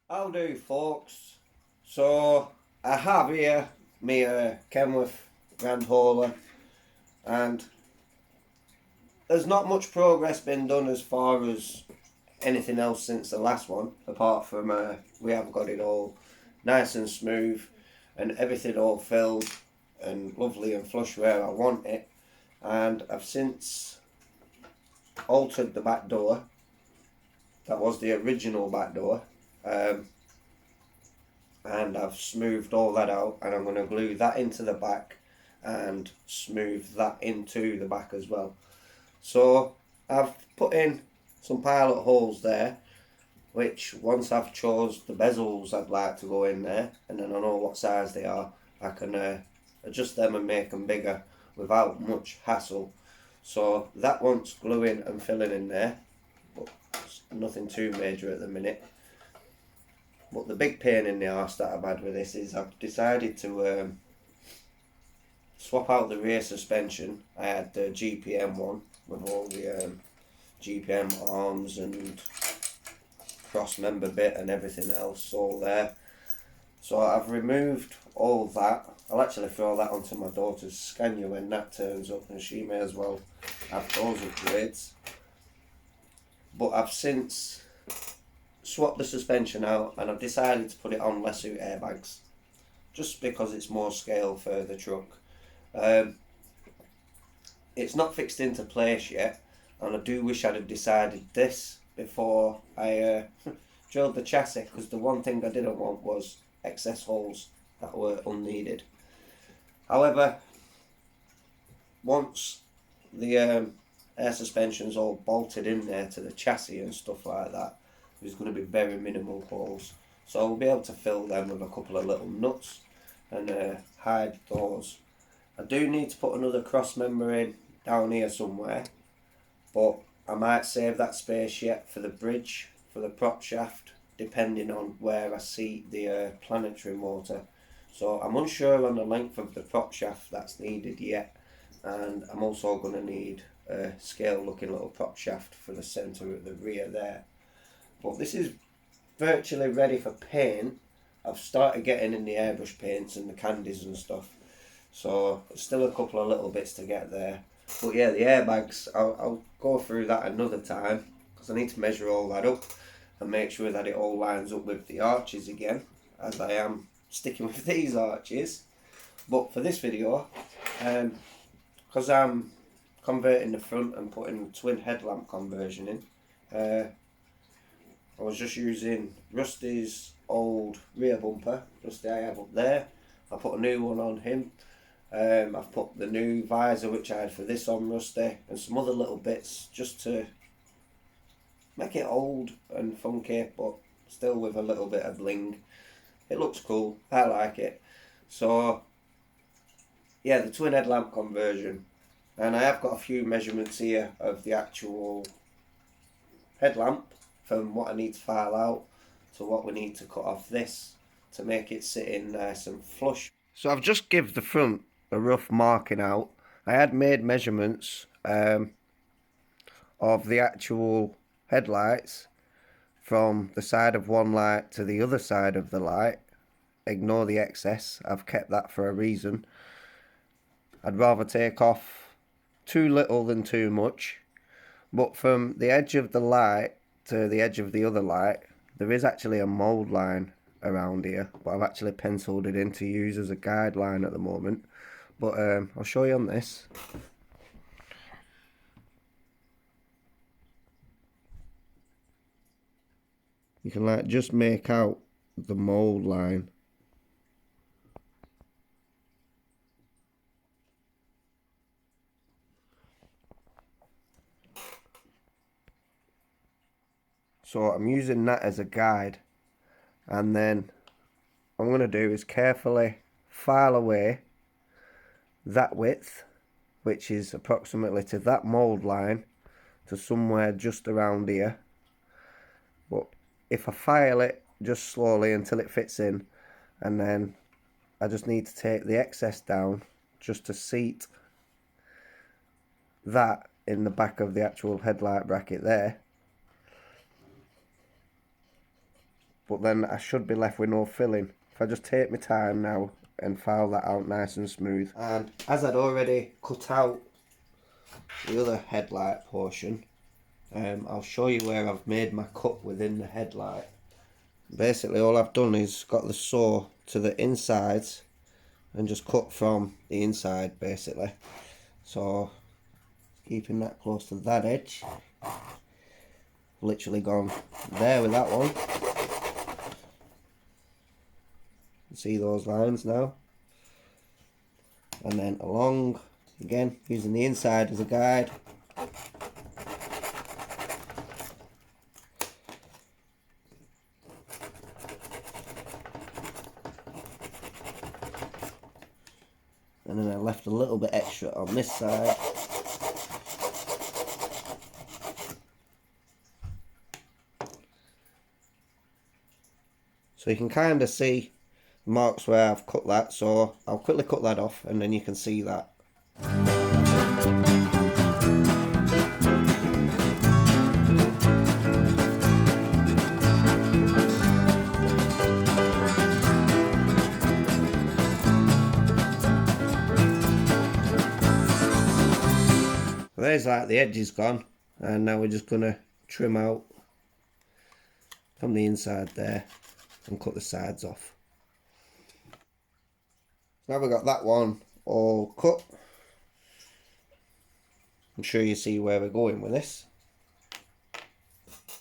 How do, folks? So I have here my Kenworth Grand Hauler, and there's not much progress been done as far as anything else since the last one, apart from we have got it all nice and smooth and everything all filled and lovely and flush where I want it. And I've since altered the back door. That was the original back door. And I've smoothed all that out, and I'm going to glue that into the back and smooth that into the back as well. So I've put in some pilot holes there, which once I've chose the bezels I'd like to go in there, and then I know what size they are, I can adjust them and make them bigger without much hassle. So that wants gluing and filling in there, but it's nothing too major at the minute. But the big pain in the arse that I've had with this is I've decided to swap out the rear suspension. I had the GPM one with all the GPM arms and cross member bit and everything else all there. So I've removed all that. I'll actually throw that onto my daughter's Scania when that turns up, and she may as well have those upgrades. But I've since swapped the suspension out, and I've decided to put it on Lesuit airbags just because it's more scale for the truck. It's not fixed into place yet, and I do wish I'd have decided this before I drilled the chassis, because the one thing I didn't want was excess holes that were unneeded. However, once the air suspension's all bolted in there to the chassis and stuff like that, there's going to be very minimal holes, so we'll be able to fill them with a couple of little nuts and hide those. I do need to put another cross member in down here somewhere, but I might save that space yet for the bridge, for the prop shaft, depending on where I see the planetary motor. So I'm unsure on the length of the prop shaft that's needed yet, and I'm also going to need a scale looking little prop shaft for the centre of the rear there. But this is virtually ready for paint. I've started getting in the airbrush paints and the candies and stuff, so there's still a couple of little bits to get there. But yeah, the airbags, I'll go through that another time, because I need to measure all that up and make sure that it all lines up with the arches again, as I am sticking with these arches. But for this video, because I'm converting the front and putting the twin headlamp conversion in, I was just using Rusty's old rear bumper, Rusty I have up there. I put a new one on him. I've put the new visor which I had for this on Rusty, and some other little bits just to make it old and funky, but still with a little bit of bling. It looks cool, I like it. So yeah, the twin headlamp conversion, and I have got a few measurements here of the actual headlamp, from what I need to file out to what we need to cut off this to make it sit in nice and flush. So I've just give the front a rough marking out. I had made measurements of the actual headlights from the side of one light to the other side of the light. Ignore the excess, I've kept that for a reason. I'd rather take off too little than too much. But from the edge of the light to the edge of the other light, there is actually a mould line around here, but I've actually penciled it in to use as a guideline at the moment. But I'll show you on this. You can like just make out the mould line. So I'm using that as a guide, and then what I'm going to do is carefully file away that width, which is approximately to that mould line, to somewhere just around here. But if I file it just slowly until it fits in, and then I just need to take the excess down just to seat that in the back of the actual headlight bracket there. but then I should be left with no filling. If I just take my time now and file that out nice and smooth. And as I'd already cut out the other headlight portion, I'll show you where I've made my cut within the headlight. Basically all I've done is got the saw to the insides and just cut from the inside basically. So keeping that close to that edge. Literally gone there with that one. See those lines now? And then along, again, using the inside as a guide. And then I left a little bit extra on this side. So you can kind of see the marks where I've cut that, so I'll quickly cut that off and then you can see that. There's like the edge is gone, and now we're just going to trim out from the inside there and cut the sides off. Now we've got that one all cut. I'm sure you see where we're going with this.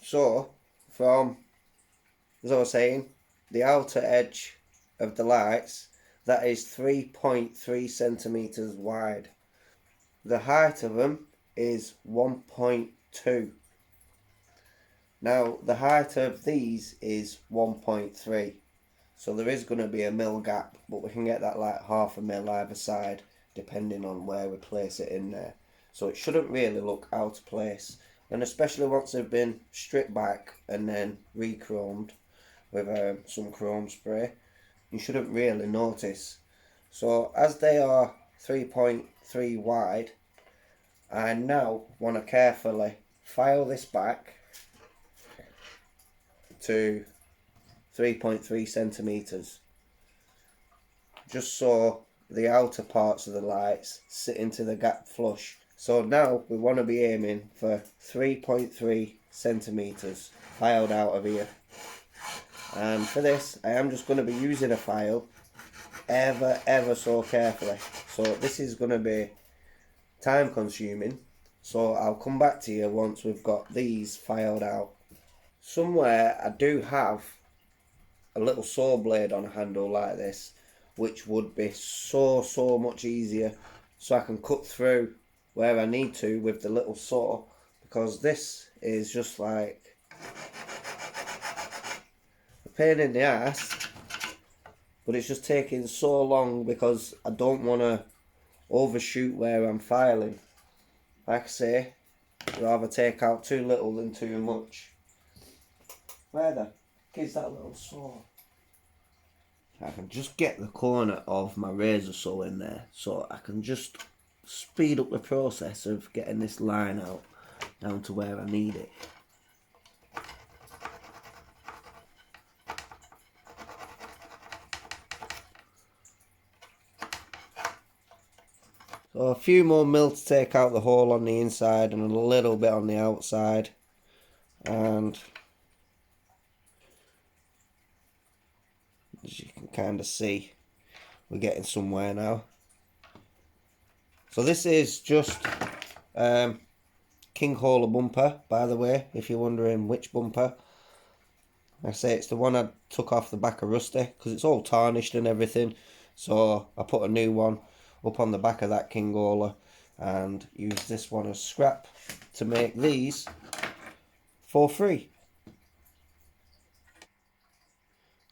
So from, as I was saying, the outer edge of the lights, that is 3.3 centimeters wide. The height of them is 1.2. Now the height of these is 1.3, so there is going to be a mil gap, but we can get that like half a mil either side depending on where we place it in there. So it shouldn't really look out of place, and especially once they've been stripped back and then re-chromed with some chrome spray, you shouldn't really notice. So as they are 3.3 wide, I now want to carefully file this back to 3.3 centimeters, just so the outer parts of the lights sit into the gap flush. So now we want to be aiming for 3.3 centimeters filed out of here. And for this, I am just going to be using a file ever so carefully. So this is going to be time consuming, so I'll come back to you once we've got these filed out. Somewhere I do have a little saw blade on a handle like this, which would be so much easier, so I can cut through where I need to with the little saw, because this is just like a pain in the ass, but it's just taking so long because I don't want to overshoot where I'm filing. Like I say, rather take out too little than too much. Where the heck is that little saw? I can just get the corner of my razor saw in there, so I can just speed up the process of getting this line out down to where I need it. So a few more mil to take out the hole on the inside and a little bit on the outside, and as you can kind of see, we're getting somewhere now. So this is just King Hauler bumper, by the way, if you're wondering which bumper. I say it's the one I took off the back of Rusty, because it's all tarnished and everything, so I put a new one up on the back of that King Hauler and use this one as scrap to make these for free.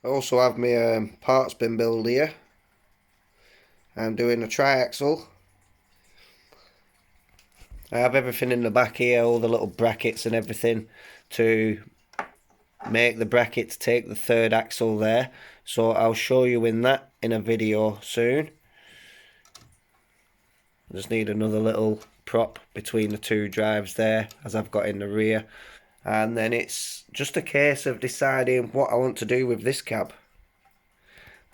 I also have my parts bin build here. I'm doing a triaxle. I have everything in the back here, all the little brackets and everything to make the bracket to take the third axle there. So I'll show you in a video soon. I just need another little prop between the two drives there, as I've got in the rear. And then it's just a case of deciding what I want to do with this cab.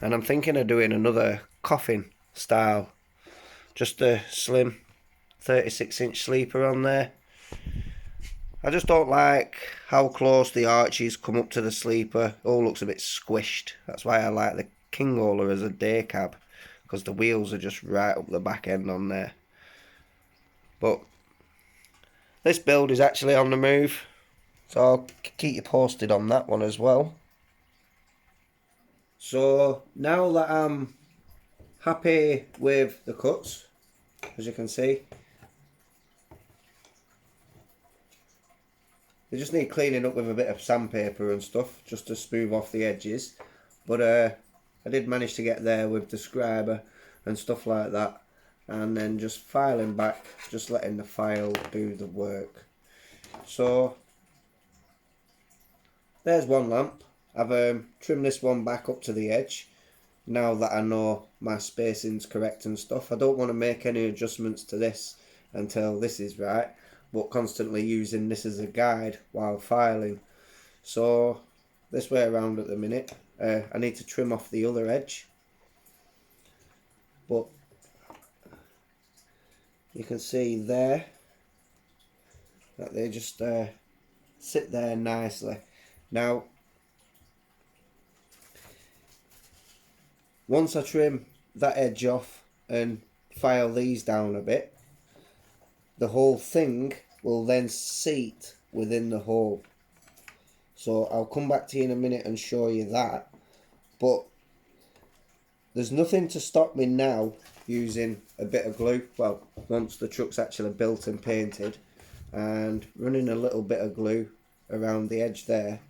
And I'm thinking of doing another coffin style, just a slim 36-inch sleeper on there. I just don't like how close the arches come up to the sleeper. It all looks a bit squished. That's why I like the King Hauler as a day cab, because the wheels are just right up the back end on there. But this build is actually on the move, so I'll keep you posted on that one as well. So now that I'm happy with the cuts, as you can see, they just need cleaning up with a bit of sandpaper and stuff, just to smooth off the edges. But I did manage to get there with the scriber and stuff like that, and then just filing back, just letting the file do the work. So there's one lamp. I've trimmed this one back up to the edge now that I know my spacing's correct and stuff. I don't want to make any adjustments to this until this is right, but constantly using this as a guide while filing. So this way around at the minute, I need to trim off the other edge, but you can see there that they just sit there nicely. Now once I trim that edge off and file these down a bit, the whole thing will then seat within the hole. So I'll come back to you in a minute and show you that. But there's nothing to stop me now using a bit of glue. Well, once the truck's actually built and painted, and running a little bit of glue around the edge there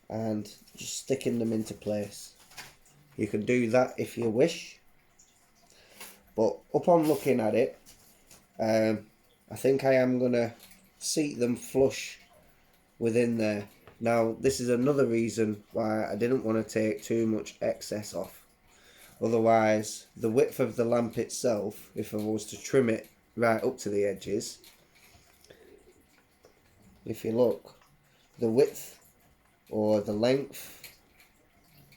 and just sticking them into place. You can do that if you wish, but upon looking at it, I think I am going to seat them flush within there. Now this is another reason why I didn't want to take too much excess off. Otherwise the width of the lamp itself, if I was to trim it right up to the edges, if you look, the width or the length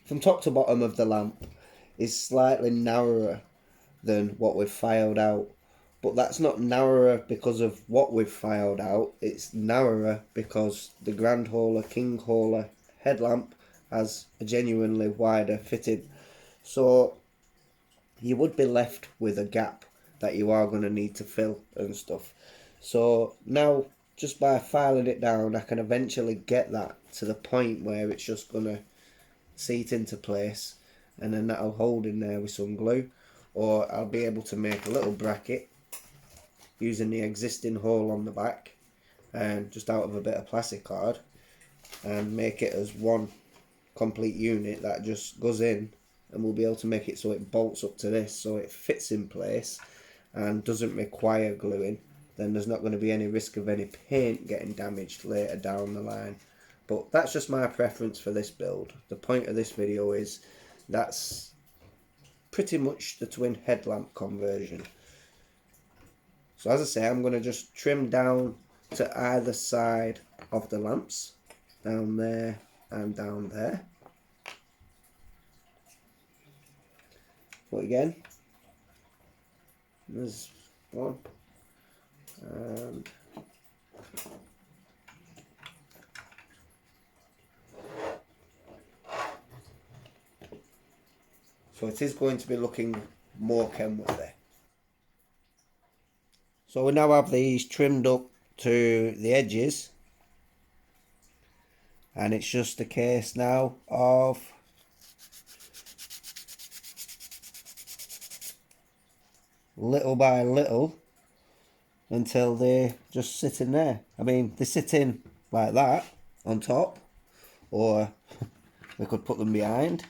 from top to bottom of the lamp is slightly narrower than what we've filed out. But that's not narrower because of what we've filed out, it's narrower because the Grand Hauler, King Hauler headlamp has a genuinely wider fitting. So you would be left with a gap that you are going to need to fill and stuff. So now, just by filing it down, I can eventually get that to the point where it's just going to seat into place, and then that'll hold in there with some glue, or I'll be able to make a little bracket using the existing hole on the back and just out of a bit of plastic card, and make it as one complete unit that just goes in, and we'll be able to make it so it bolts up to this, so it fits in place and doesn't require gluing. Then there's not going to be any risk of any paint getting damaged later down the line. But that's just my preference for this build. The point of this video is that's pretty much the twin headlamp conversion. So as I say, I'm going to just trim down to either side of the lamps, down there and down there. But again, there's one, and so it is going to be looking more Kenworth there. So we now have these trimmed up to the edges, and it's just a case now of little by little until they just sit in there. I mean, they sit in like that on top, or we could put them behind,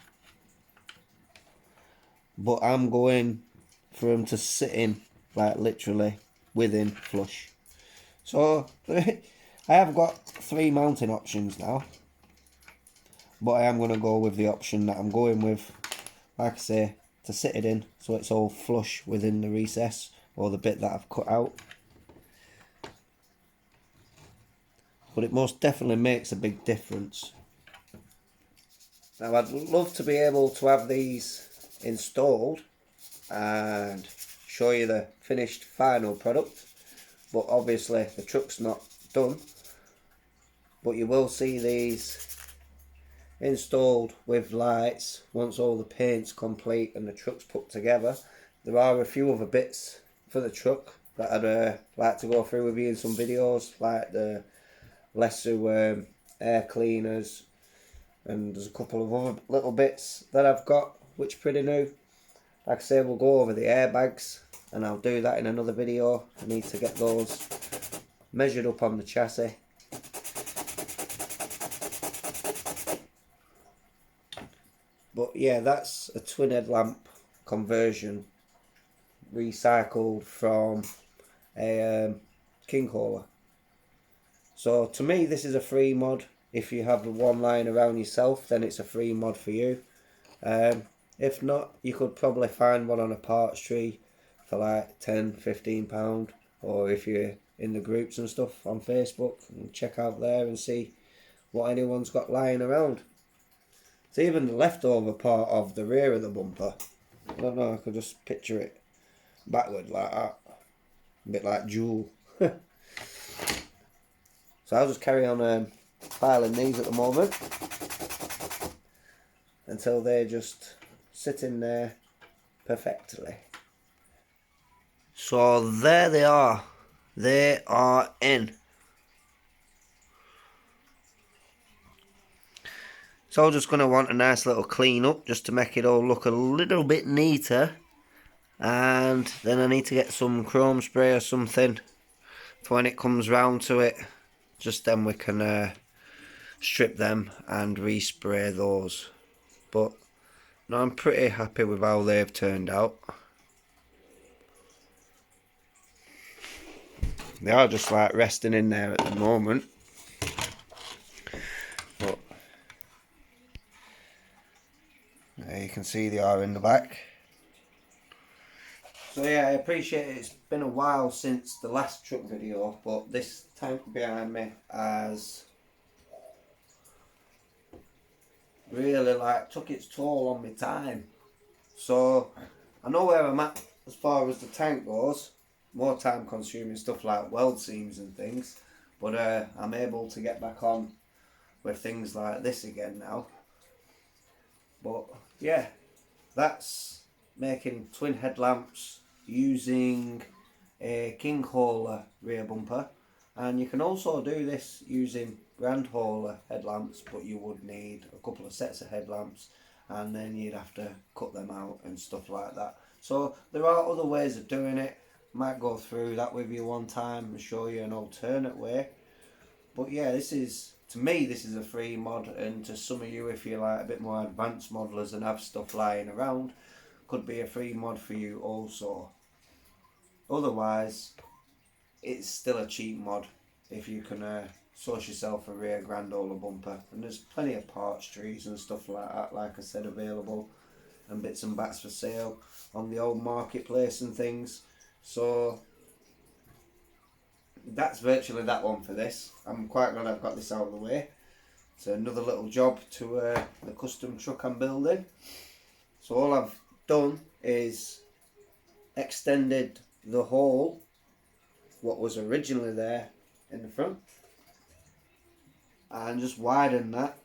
but I'm going for them to sit in like literally within flush. So I have got 3 mounting options now, but I am going to go with the option that I'm going with, like I say, to sit it in so it's all flush within the recess or the bit that I've cut out. but it most definitely makes a big difference. Now I'd love to be able to have these installed and show you the finished final product, but obviously the truck's not done. But you will see these installed with lights once all the paint's complete and the truck's put together. There are a few other bits for the truck that I'd like to go through with you in some videos, like the lesser air cleaners, and there's a couple of other little bits that I've got which are pretty new. Like I say, we'll go over the airbags and I'll do that in another video. I need to get those measured up on the chassis. But yeah, that's a twin headlamp conversion, recycled from a King hauler. So to me, this is a free mod. If you have the one lying around yourself, then it's a free mod for you. If not, you could probably find one on a parts tree for like £10–15, or if you're in the groups and stuff on Facebook, and check out there and see what anyone's got lying around. It's even the leftover part of the rear of the bumper. I don't know, I could just picture it backward like that. A bit like Jewel. So I'll just carry on filing these at the moment until they're just sitting there perfectly. So there they are. They are in. So I'm just going to want a nice little clean up just to make it all look a little bit neater. And then I need to get some chrome spray or something for when it comes round to it. Just then we can strip them and respray those. But no, I'm pretty happy with how they've turned out. They are just like resting in there at the moment. But there you can see they are in the back. So yeah, I appreciate it. It's been a while since the last truck video, but this tank behind me has really took its toll on my time. So I know where I'm at as far as the tank goes. More time consuming stuff like weld seams and things, but I'm able to get back on with things like this again now. But yeah, that's making twin headlamps using a King hauler rear bumper, and you can also do this using Grand Hauler headlamps, but you would need a couple of sets of headlamps and then you'd have to cut them out and stuff like that. So there are other ways of doing it. Might go through that with you one time and show you an alternate way. But yeah, this is, to me, this is a free mod, and to some of you, if you're like a bit more advanced modelers and have stuff lying around, could be a free mod for you also. Otherwise, it's still a cheap mod if you can source yourself a rear Grand Hauler bumper, and there's plenty of parts trees and stuff like that, like I said, available, and bits and bats for sale on the old marketplace and things. So that's virtually that one for this. I'm quite glad I've got this out of the way. It's another little job to the custom truck I'm building. So all I've done is extended the hole, what was originally there in the front, and just widened that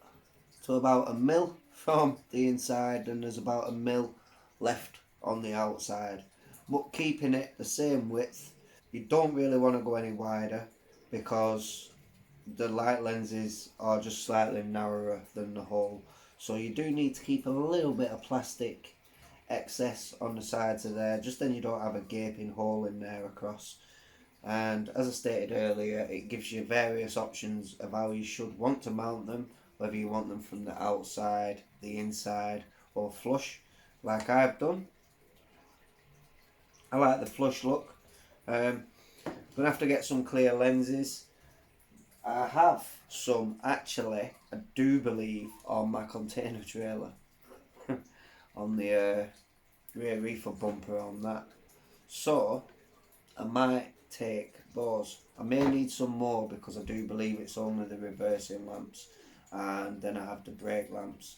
to about 1 mil from the inside, and there's about 1 mil left on the outside, but keeping it the same width. You don't really want to go any wider because the light lenses are just slightly narrower than the hole, so you do need to keep a little bit of plastic excess on the sides of there, just then you don't have a gaping hole in there across. And as I stated earlier, it gives you various options of how you should want to mount them, whether you want them from the outside, the inside, or flush like I've done. I like the flush look. I'm going to have to get some clear lenses. I have some, actually, I do believe, on my container trailer. On the rear reefer bumper on that. So I might take those. I may need some more because I do believe it's only the reversing lamps, and then I have the brake lamps,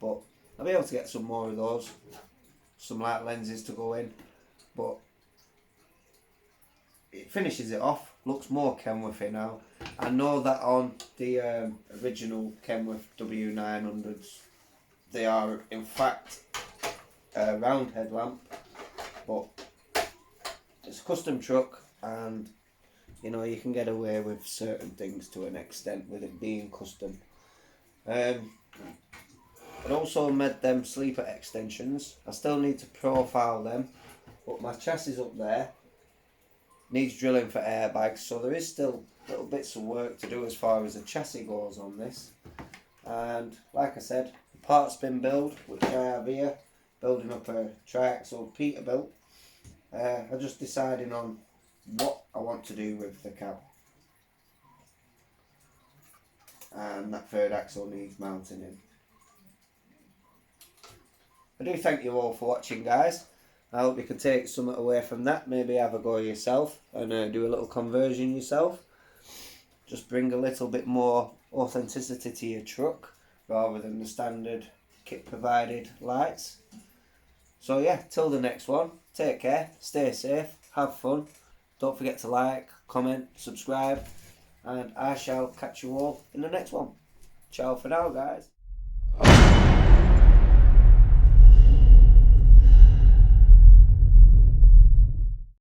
but I'll be able to get some more of those, some light lenses to go in, but it finishes it off, looks more Kenworthy now. I know that on the original Kenworth W900s they are in fact a round headlamp, but it's a custom truck, and you know, you can get away with certain things to an extent with it being custom. I also made them sleeper extensions. I still need to profile them, but my chassis up there needs drilling for airbags, so there is still little bits of work to do as far as the chassis goes on this. And like I said, the parts been built, which I have here, building up a triaxle Peterbilt. I'm just deciding on what I want to do with the cab, and that third axle needs mounting in. I do thank you all for watching, guys. I hope you can take something away from that, maybe have a go yourself and do a little conversion yourself. Just bring a little bit more authenticity to your truck rather than the standard kit provided lights. So yeah, till the next one, take care, stay safe, have fun. Don't forget to like, comment, subscribe, and I shall catch you all in the next one. Ciao for now, guys.